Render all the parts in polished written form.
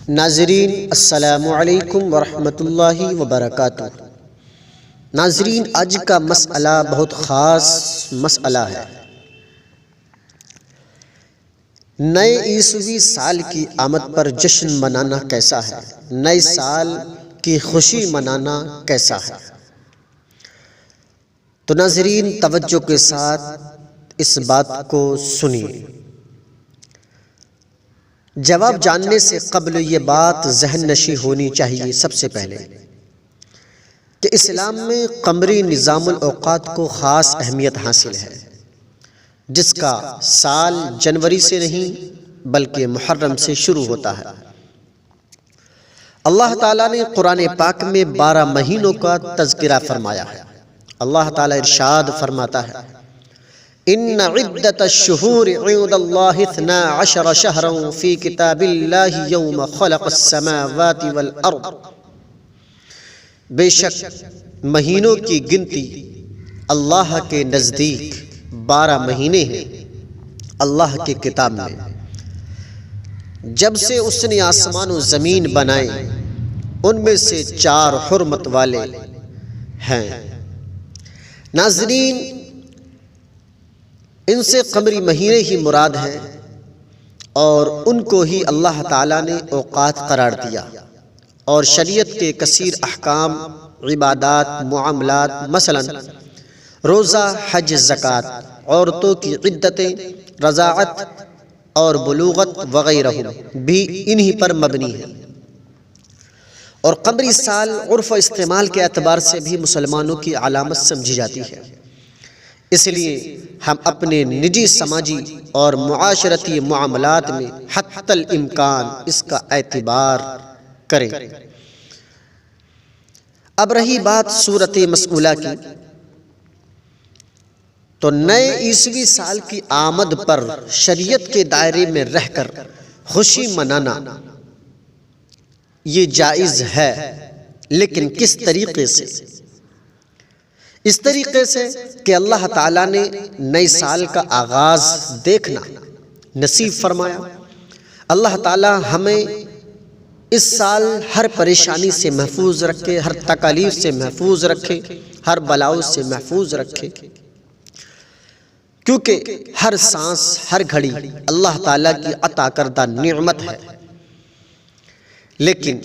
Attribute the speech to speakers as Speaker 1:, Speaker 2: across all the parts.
Speaker 1: ناظرین السلام علیکم ورحمۃ اللہ وبرکاتہ۔ ناظرین، آج کا مسئلہ بہت خاص مسئلہ ہے۔ نئے عیسوی سال کی آمد پر جشن منانا کیسا ہے؟ نئے سال کی خوشی منانا کیسا ہے؟ تو ناظرین توجہ کے ساتھ اس بات کو سنیے۔ جواب جاننے سے قبل یہ بات ذہن نشی ہونی چاہیے سب سے پہلے کہ اسلام میں قمری نظام الاوقات کو خاص اہمیت حاصل ہے، جس کا سال جنوری سے نہیں بلکہ محرم سے شروع ہوتا ہے۔ اللہ تعالیٰ نے قرآن پاک میں 12 مہینوں کا تذکرہ فرمایا ہے۔ اللہ تعالیٰ ارشاد فرماتا ہے، ان عدت الشہور عند اللہ 12 شہرا فی کتاب اللہ یوم خلق السماوات والارض۔ بے شک مہینوں کی گنتی اللہ کے نزدیک 12 مہینے ہیں اللہ کی کتاب میں، جب سے اس نے آسمان و زمین بنائے، ان میں سے 4 حرمت والے ہیں۔ ناظرین، ان سے قمری مہینے ہی مراد ہیں اور ان کو ہی اللہ تعالیٰ نے اوقات قرار دیا، اور شریعت کے کثیر احکام، عبادات، معاملات، مثلا روزہ، حج، زکوٰۃ، عورتوں کی عدتیں، رضاعت اور بلوغت وغیرہ بھی انہی پر مبنی ہے۔ اور قمری سال عرف و استعمال کے اعتبار سے بھی مسلمانوں کی علامت سمجھی جاتی ہے، اس لیے ہم اپنے نجی، سماجی اور معاشرتی معاملات میں حتی الامکان اس کا اعتبار کریں۔ اب رہی بات سورۃ مسئولہ کی، تو نئے عیسوی سال کی آمد پر شریعت کے دائرے میں رہ کر خوشی منانا یہ جائز ہے، لیکن کس طریقے سے؟ اس طریقے سے کہ اللہ تعالیٰ نے نئے سال کا آغاز دیکھنا نصیب فرمایا۔ اللہ تعالیٰ ہمیں اس سال ہر پریشانی سے محفوظ رکھے، ہر تکالیف سے محفوظ رکھے، ہر بلاؤ سے محفوظ رکھے، کیونکہ ہر سانس، ہر گھڑی اللہ تعالیٰ کی عطا کردہ نعمت ہے، لیکن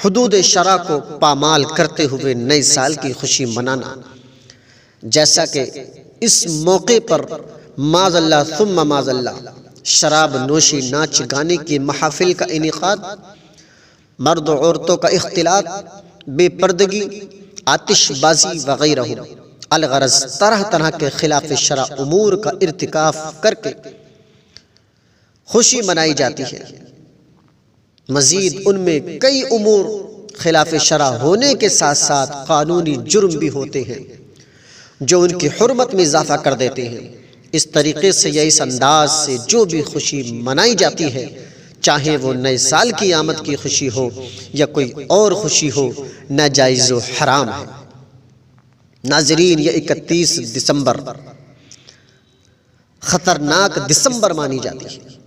Speaker 1: حدود شرع کو پامال کرتے ہوئے نئے سال کی خوشی منانا، جیسا کہ اس موقع پر معاذ اللہ ثم معاذ اللہ شراب نوشی، ناچ گانے کی محافل کا انعقاد، مرد و عورتوں کا اختلاط، بے پردگی، آتش بازی وغیرہ، الغرض طرح طرح کے خلاف شرع امور کا ارتکاب کر کے خوشی منائی جاتی ہے۔ مزید ان میں کئی امور خلاف شرع ہونے کے ساتھ ساتھ قانونی جرم بھی ہوتے ہیں جو ان کی حرمت میں اضافہ کر دیتے ہیں۔ اس طریقے سے یا اس انداز سے جو بھی خوشی منائی جاتی ہے، چاہے وہ نئے سال کی آمد کی خوشی ہو یا کوئی اور خوشی ہو، ناجائز و حرام ہے۔ ناظرین، یہ 31 دسمبر خطرناک دسمبر مانی جاتی ہے۔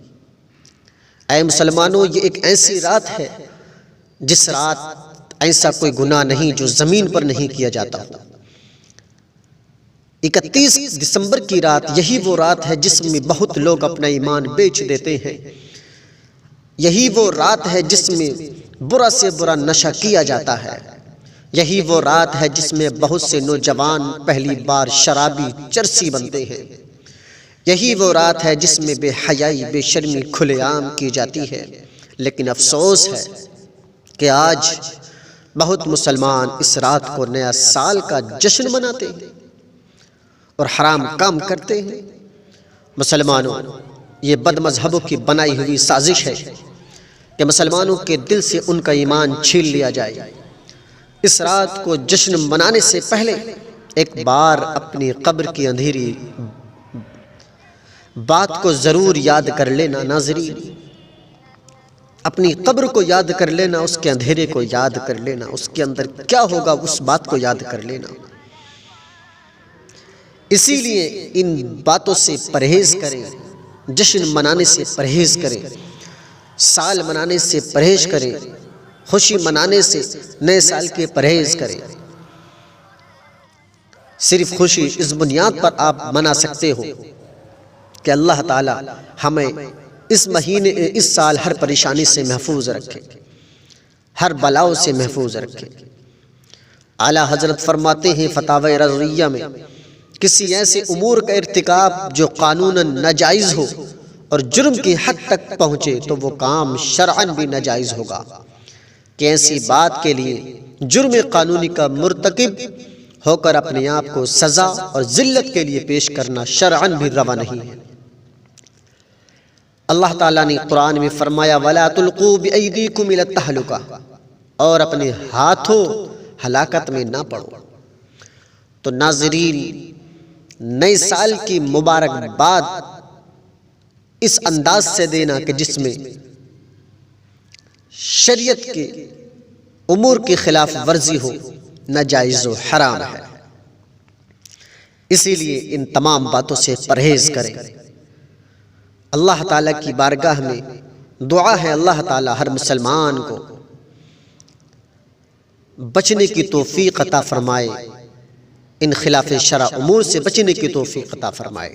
Speaker 1: اے مسلمانوں، یہ ایک ایسی رات ہے جس رات ایسا کوئی گناہ نہیں جو زمین پر نہیں کیا جاتا ہو۔ 31 دسمبر کی رات یہی وہ رات ہے جس میں بہت لوگ اپنا ایمان بیچ دیتے ہیں۔ یہی وہ رات ہے جس میں برا سے برا نشہ کیا جاتا ہے۔ یہی وہ رات ہے جس میں بہت سے نوجوان پہلی بار شرابی چرسی بنتے ہیں۔ یہی وہ رات ہے جس میں بے حیائی، بے شرمی کھلے عام کی جاتی ہے۔ لیکن افسوس ہے کہ آج بہت مسلمان اس رات کو نیا سال کا جشن مناتے ہیں اور حرام کام کرتے ہیں۔ مسلمانوں، یہ بد مذہبوں کی بنائی ہوئی سازش ہے کہ مسلمانوں کے دل سے ان کا ایمان چھین لیا جائے۔ اس رات کو جشن منانے سے پہلے ایک بار اپنی قبر کی اندھیری بات کو ضرور یاد کر لینا۔ ناظرین، اپنی قبر کو یاد کر لینا، اس کے اندھیرے کو یاد کر لینا، اس کے اندر کیا ہوگا اس بات کو یاد کر لینا۔ اسی لیے ان باتوں سے پرہیز کریں، جشن منانے سے پرہیز کریں، سال منانے سے پرہیز کرے، خوشی منانے سے نئے سال کے پرہیز کرے۔ صرف خوشی اس بنیاد پر آپ منا سکتے ہو کہ اللہ تعالی ہمیں اس مہینے اس سال ہر پریشانی سے محفوظ رکھے، ہر بلاؤں سے محفوظ رکھے۔ اعلیٰ حضرت فرماتے ہیں فتاوی رضویہ میں، کسی ایسے امور کا ارتکاب جو قانوناً ناجائز ہو اور جرم کی حد تک پہنچے تو وہ کام شرعاً بھی ناجائز ہوگا، کہ ایسی بات کے لیے جرم قانونی کا مرتکب ہو کر اپنے آپ کو سزا اور ذلت کے لیے پیش کرنا شرعاً بھی روا نہیں ہے۔ اللہ تعالیٰ نے قرآن میں فرمایا وَلَا تُلْقُوا بِأَيْدِيكُمْ إِلَى التَّهْلُكَةِ، اور اپنے ہاتھوں ہلاکت میں نہ پڑو۔ تو ناظرین، نئے سال کی مبارکباد اس انداز سے دینا کہ جس میں شریعت کے امور کی خلاف ورزی ہو، ناجائز و حرام ہے۔ اسی لیے ان تمام باتوں سے پرہیز کریں۔ اللہ تعالیٰ کی بارگاہ میں دعا ہے اللہ تعالیٰ ہر مسلمان کو بچنے کی توفیق عطا فرمائے، ان خلاف شرع امور سے بچنے کی توفیق عطا فرمائے۔